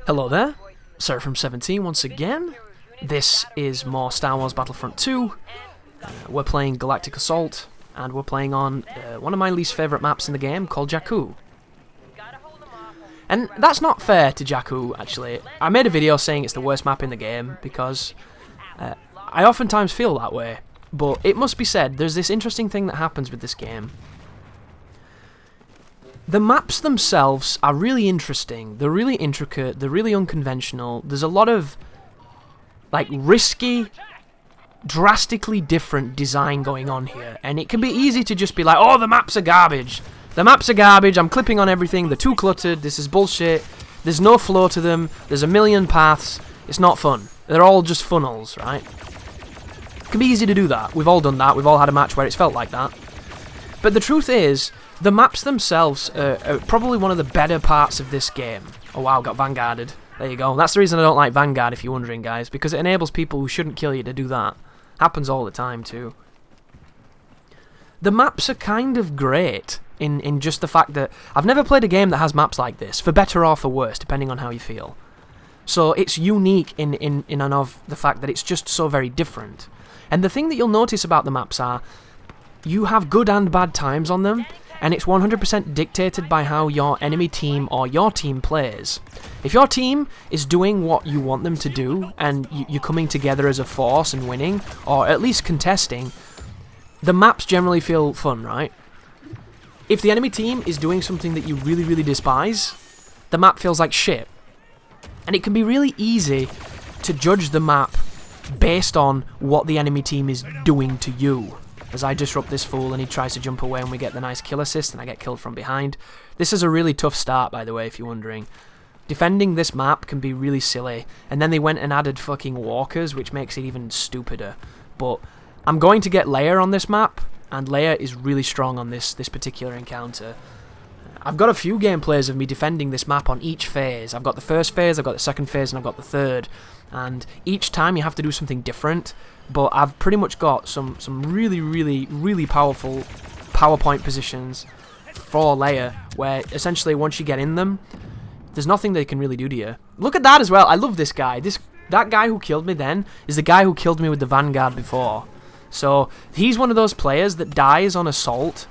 Hello there, Seraphim17 once again. This is more Star Wars Battlefront 2. We're playing Galactic Assault, and we're playing on one of my least favourite maps in the game called Jakku. And that's not fair to Jakku, actually. I made a video saying it's the worst map in the game because I oftentimes feel that way. But it must be said, there's this interesting thing that happens with this game. The maps themselves are really interesting, they're really intricate, they're really unconventional. There's a lot of, like, risky, drastically different design going on here. And it can be easy to just be like, oh, the maps are garbage. The maps are garbage, I'm clipping on everything, they're too cluttered, this is bullshit. There's no flow to them, there's a million paths, it's not fun. They're all just funnels, right? It can be easy to do that. We've all done that, we've all had a match where it's felt like that. But the truth is, the maps themselves are probably one of the better parts of this game. Oh wow, got vanguarded. There you go. That's the reason I don't like Vanguard, if you're wondering, guys, because it enables people who shouldn't kill you to do that. Happens all the time, too. The maps are kind of great in just the fact that I've never played a game that has maps like this, for better or for worse, depending on how you feel. So it's unique in and of the fact that it's just so very different. And the thing that you'll notice about the maps are, you have good and bad times on them, and it's 100% dictated by how your enemy team or your team plays. If your team is doing what you want them to do, and you're coming together as a force and winning, or at least contesting, the maps generally feel fun, right? If the enemy team is doing something that you really, really despise, the map feels like shit. And it can be really easy to judge the map based on what the enemy team is doing to you. As I disrupt this fool and he tries to jump away and we get the nice kill assist and I get killed from behind. This is a really tough start, by the way, if you're wondering. Defending this map can be really silly, and then they went and added fucking walkers, which makes it even stupider. But I'm going to get Leia on this map, and Leia is really strong on this particular encounter. I've got a few gameplays of me defending this map on each phase. I've got the first phase, I've got the second phase, and I've got the third. And each time you have to do something different. But I've pretty much got some really, really, really powerful PowerPoint positions for Leia, where essentially once you get in them, there's nothing they can really do to you. Look at that as well. I love this guy. That guy who killed me then is the guy who killed me with the Vanguard before. So he's one of those players that dies on Assault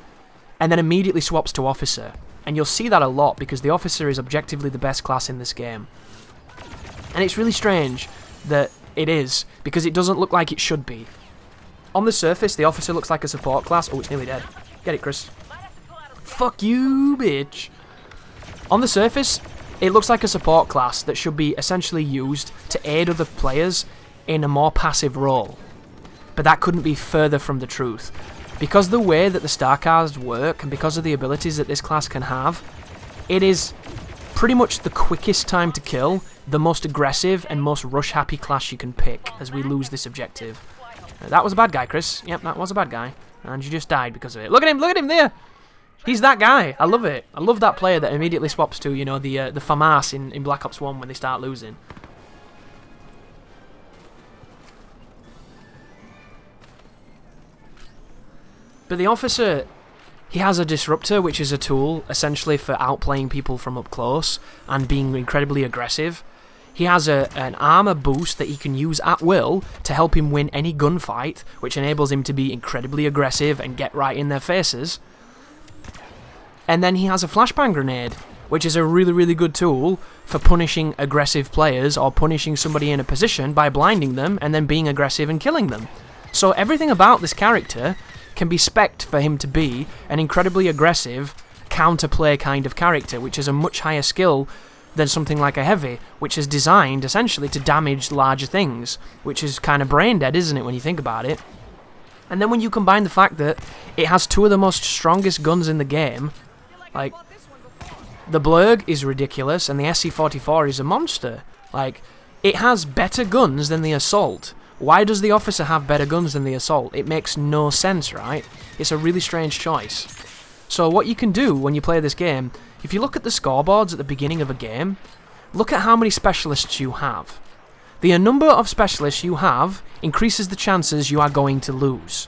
and then immediately swaps to Officer. And you'll see that a lot because the Officer is objectively the best class in this game. And it's really strange that it is, because it doesn't look like it should be. On the surface, the Officer looks like a support class. Oh, it's nearly dead. Get it, Chris. Fuck you, bitch. On the surface, it looks like a support class that should be essentially used to aid other players in a more passive role. But that couldn't be further from the truth. Because the way that the star cards work, and because of the abilities that this class can have, it is pretty much the quickest time to kill, the most aggressive and most rush-happy class you can pick as we lose this objective. That was a bad guy, Chris. Yep, that was a bad guy. And you just died because of it. Look at him there! He's that guy. I love it. I love that player that immediately swaps to, you know, the FAMAS in Black Ops 1 when they start losing. But the Officer, he has a Disruptor, which is a tool essentially for outplaying people from up close and being incredibly aggressive. He has an armor boost that he can use at will to help him win any gunfight, which enables him to be incredibly aggressive and get right in their faces. And then he has a flashbang grenade, which is a really, really good tool for punishing aggressive players or punishing somebody in a position by blinding them and then being aggressive and killing them. So everything about this character can be spec'd for him to be an incredibly aggressive counterplay kind of character, which is a much higher skill than something like a Heavy, which is designed essentially to damage larger things, which is kind of brain dead, isn't it, when you think about it? And then when you combine the fact that it has two of the most strongest guns in the game, like, the Blurg is ridiculous and the SC-44 is a monster. Like, it has better guns than the Assault. Why does the Officer have better guns than the Assault? It makes no sense, right? It's a really strange choice. So what you can do when you play this game, if you look at the scoreboards at the beginning of a game, look at how many specialists you have. The number of specialists you have increases the chances you are going to lose.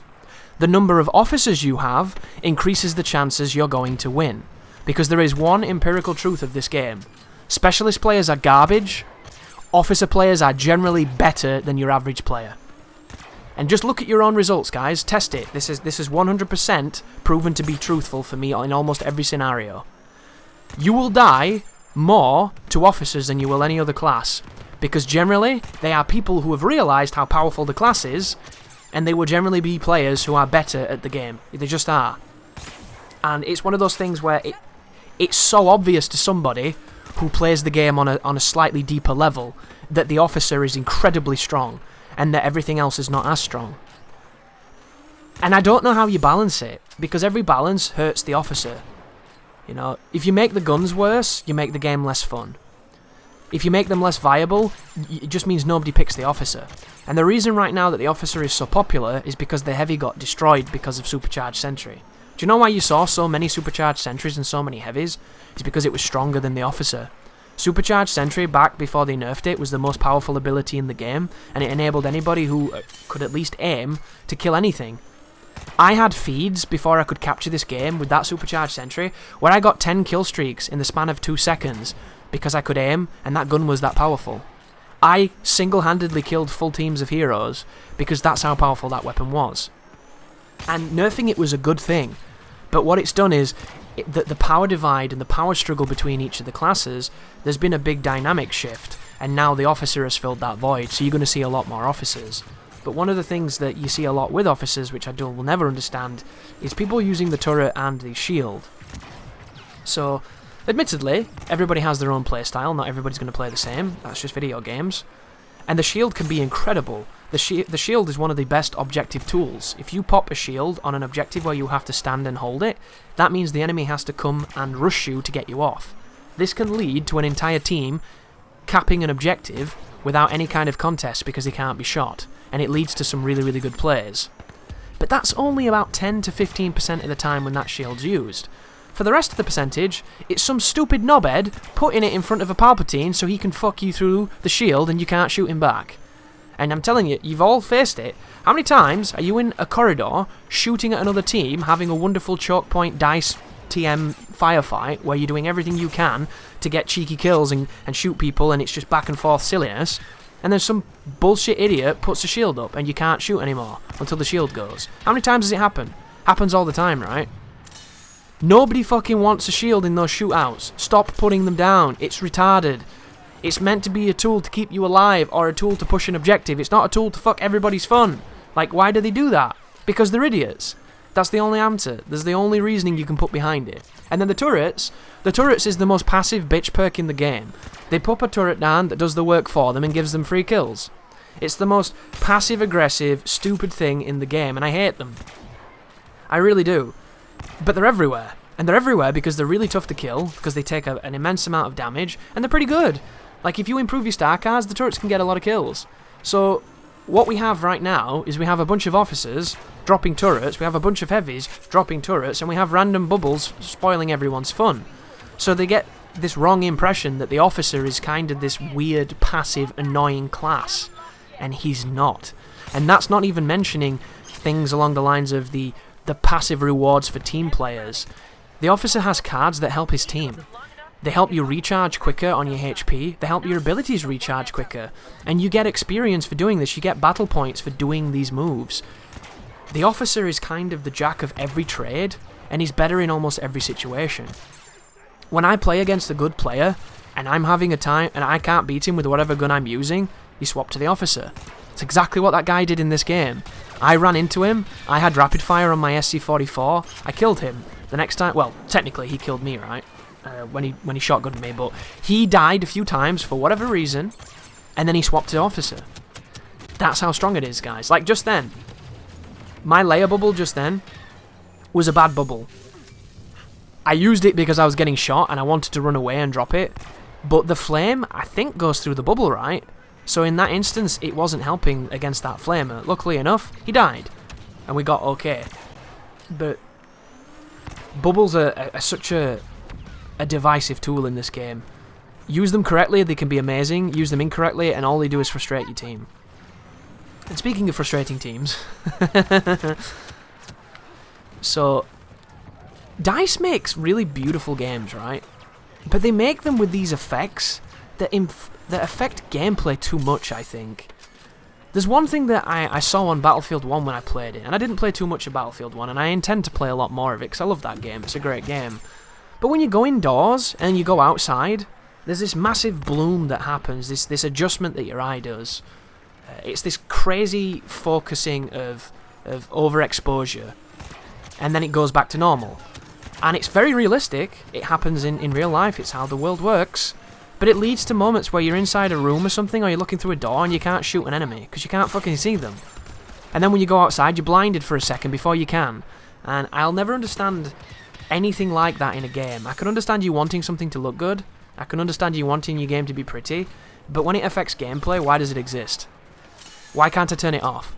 The number of officers you have increases the chances you're going to win. Because there is one empirical truth of this game. Specialist players are garbage. Officer players are generally better than your average player. And just look at your own results, guys. Test it. This is 100% proven to be truthful for me in almost every scenario. You will die more to officers than you will any other class, because generally they are people who have realised how powerful the class is, and they will generally be players who are better at the game. They just are. And it's one of those things where it's so obvious to somebody who plays the game on a slightly deeper level that the officer is incredibly strong and that everything else is not as strong. And I don't know how you balance it, because every balance hurts the officer. You know, if you make the guns worse, you make the game less fun. If you make them less viable, it just means nobody picks the officer. And the reason right now that the officer is so popular is because the heavy got destroyed because of supercharged sentry. Do you know why you saw so many supercharged sentries and so many heavies? It's because it was stronger than the officer. Supercharged sentry, back before they nerfed it, was the most powerful ability in the game, and it enabled anybody who could at least aim to kill anything. I had feeds before I could capture this game with that supercharged sentry, where I got 10 kill streaks in the span of 2 seconds, because I could aim, and that gun was that powerful. I single-handedly killed full teams of heroes, because that's how powerful that weapon was. And nerfing it was a good thing, but what it's done is, the power divide and the power struggle between each of the classes, there's been a big dynamic shift, and now the officer has filled that void, so you're going to see a lot more officers. But one of the things that you see a lot with officers, which I will never understand, is people using the turret and the shield. So, admittedly, everybody has their own playstyle, not everybody's going to play the same, that's just video games. And the shield can be incredible. The shield is one of the best objective tools. If you pop a shield on an objective where you have to stand and hold it, that means the enemy has to come and rush you to get you off. This can lead to an entire team capping an objective without any kind of contest because they can't be shot, and it leads to some really, really good plays. But that's only about 10 to 15% of the time when that shield's used. For the rest of the percentage, it's some stupid knobhead putting it in front of a Palpatine so he can fuck you through the shield and you can't shoot him back. And I'm telling you, you've all faced it. How many times are you in a corridor, shooting at another team, having a wonderful choke point dice TM firefight, where you're doing everything you can to get cheeky kills and shoot people, and it's just back and forth silliness, and then some bullshit idiot puts a shield up and you can't shoot anymore until the shield goes? How many times does it happen? Happens all the time, right? Nobody fucking wants a shield in those shootouts. Stop putting them down. It's retarded. It's meant to be a tool to keep you alive, or a tool to push an objective. It's not a tool to fuck everybody's fun. Like, why do they do that? Because they're idiots. That's the only answer. There's the only reasoning you can put behind it. And then the turrets is the most passive bitch perk in the game. They pop a turret down that does the work for them and gives them free kills. It's the most passive-aggressive, stupid thing in the game, and I hate them. I really do. But they're everywhere. And they're everywhere because they're really tough to kill, because they take an immense amount of damage, and they're pretty good. Like, if you improve your star cards, the turrets can get a lot of kills. So, what we have right now is we have a bunch of officers dropping turrets, we have a bunch of heavies dropping turrets, and we have random bubbles spoiling everyone's fun. So they get this wrong impression that the officer is kind of this weird, passive, annoying class. And he's not. And that's not even mentioning things along the lines of the passive rewards for team players. The officer has cards that help his team. They help you recharge quicker on your HP, they help your abilities recharge quicker, and you get experience for doing this, you get battle points for doing these moves. The officer is kind of the jack of every trade, and he's better in almost every situation. When I play against a good player, and I'm having a time, and I can't beat him with whatever gun I'm using, you swap to the officer. It's exactly what that guy did in this game. I ran into him, I had rapid fire on my SC-44, I killed him. The next time, well, technically he killed me, right? When he shotgunned me, but he died a few times for whatever reason, and then he swapped to officer. That's how strong it is, guys. Like, just then, my layer bubble just then was a bad bubble. I used it because I was getting shot and I wanted to run away and drop it, but the flame, I think, goes through the bubble, right? So in that instance, it wasn't helping against that flamer. Luckily enough, he died, and we got okay. But bubbles are such a divisive tool in this game. Use them correctly, they can be amazing. Use them incorrectly, and all they do is frustrate your team. And speaking of frustrating teams, so DICE makes really beautiful games, right? But they make them with these effects that affect gameplay too much, I think. There's one thing that I saw on Battlefield 1 when I played it, and I didn't play too much of Battlefield 1, and I intend to play a lot more of it, because I love that game, it's a great game. But when you go indoors, and you go outside, there's this massive bloom that happens, this adjustment that your eye does. It's this crazy focusing of overexposure, and then it goes back to normal. And it's very realistic, it happens in real life, it's how the world works. But it leads to moments where you're inside a room or something, or you're looking through a door and you can't shoot an enemy, because you can't fucking see them. And then when you go outside, you're blinded for a second before you can. And I'll never understand anything like that in a game. I can understand you wanting something to look good, I can understand you wanting your game to be pretty, but when it affects gameplay, why does it exist? Why can't I turn it off?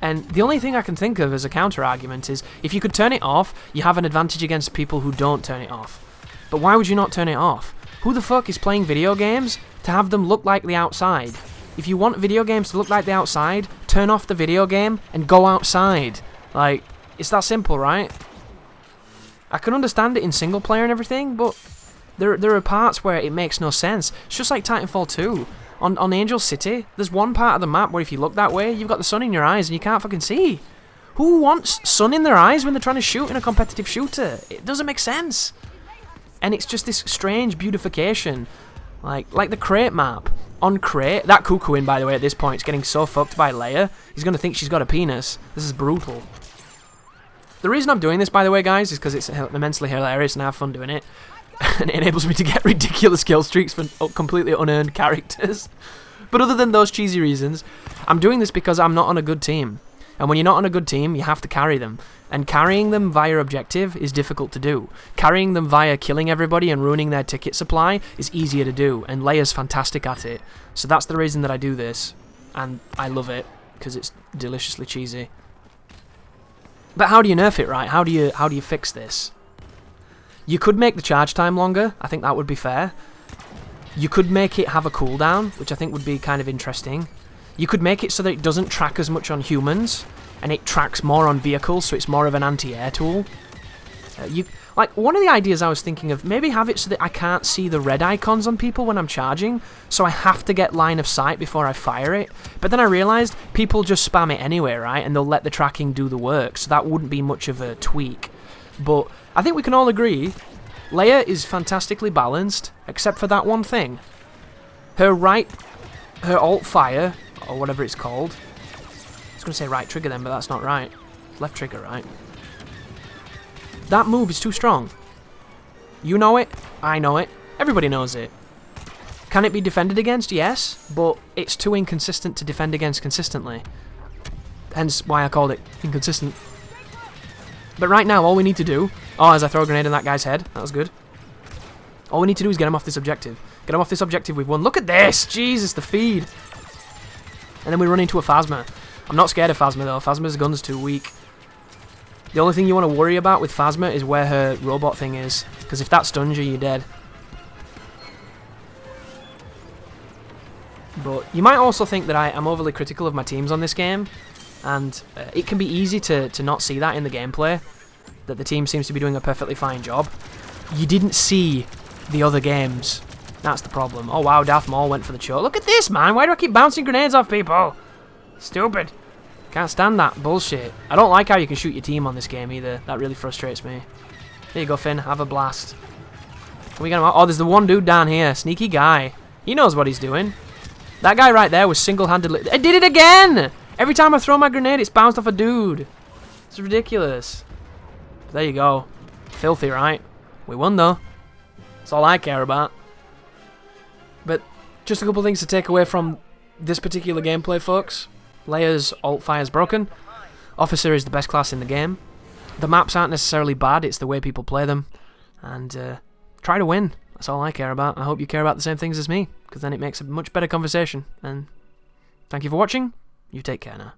And the only thing I can think of as a counter-argument is, if you could turn it off, you have an advantage against people who don't turn it off. But why would you not turn it off? Who the fuck is playing video games to have them look like the outside? If you want video games to look like the outside, turn off the video game and go outside. Like, it's that simple, right? I can understand it in single player and everything, but there are parts where it makes no sense. It's just like Titanfall 2. On Angel City, there's one part of the map where if you look that way, you've got the sun in your eyes and you can't fucking see. Who wants sun in their eyes when they're trying to shoot in a competitive shooter? It doesn't make sense. And it's just this strange beautification. Like the Crate map. On Crate, that Cuckooing, by the way, at this point, is getting so fucked by Leia, he's going to think she's got a penis. This is brutal. The reason I'm doing this, by the way, guys, is because it's immensely hilarious and I have fun doing it. And it enables me to get ridiculous kill streaks for completely unearned characters. But other than those cheesy reasons, I'm doing this because I'm not on a good team. And when you're not on a good team, you have to carry them. And carrying them via objective is difficult to do. Carrying them via killing everybody and ruining their ticket supply is easier to do. And Leia's fantastic at it. So that's the reason that I do this. And I love it, because it's deliciously cheesy. But how do you nerf it, right? How do you fix this? You could make the charge time longer. I think that would be fair. You could make it have a cooldown, which I think would be kind of interesting. You could make it so that it doesn't track as much on humans, and it tracks more on vehicles, so it's more of an anti-air tool. One of the ideas I was thinking of, maybe have it so that I can't see the red icons on people when I'm charging, so I have to get line of sight before I fire it. But then I realised people just spam it anyway, right? And they'll let the tracking do the work, so that wouldn't be much of a tweak. But I think we can all agree, Leia is fantastically balanced, except for that one thing. Her alt fire, or whatever it's called. I was going to say right trigger then, but that's not right. Left trigger, right? That move is too strong. You know it, I know it, everybody knows it. Can it be defended against? Yes, but it's too inconsistent to defend against consistently. Hence why I called it inconsistent. But right now, all we need to do... Oh, as I throw a grenade in that guy's head. That was good. All we need to do is get him off this objective. Get him off this objective, we've won. Look at this! Jesus, the feed! And then we run into a Phasma. I'm not scared of Phasma, though. Phasma's gun's too weak. The only thing you want to worry about with Phasma is where her robot thing is. Because if that stuns you, you're dead. But you might also think that I'm overly critical of my teams on this game. And it can be easy to not see that in the gameplay. That the team seems to be doing a perfectly fine job. You didn't see the other games. That's the problem. Oh wow, Darth Maul went for the choke. Look at this, man! Why do I keep bouncing grenades off people? Stupid. Can't stand that bullshit. I don't like how you can shoot your team on this game either. That really frustrates me. Here you go, Finn. Have a blast. Can we get him out? Oh, there's the one dude down here. Sneaky guy. He knows what he's doing. That guy right there was single-handedly... I did it again! Every time I throw my grenade, it's bounced off a dude. It's ridiculous. There you go. Filthy, right? We won, though. That's all I care about. But just a couple things to take away from this particular gameplay, folks. Leia's alt fire's broken. Officer is the best class in the game. The maps aren't necessarily bad, it's the way people play them. And try to win. That's all I care about. I hope you care about the same things as me, because then it makes a much better conversation. And thank you for watching. You take care now.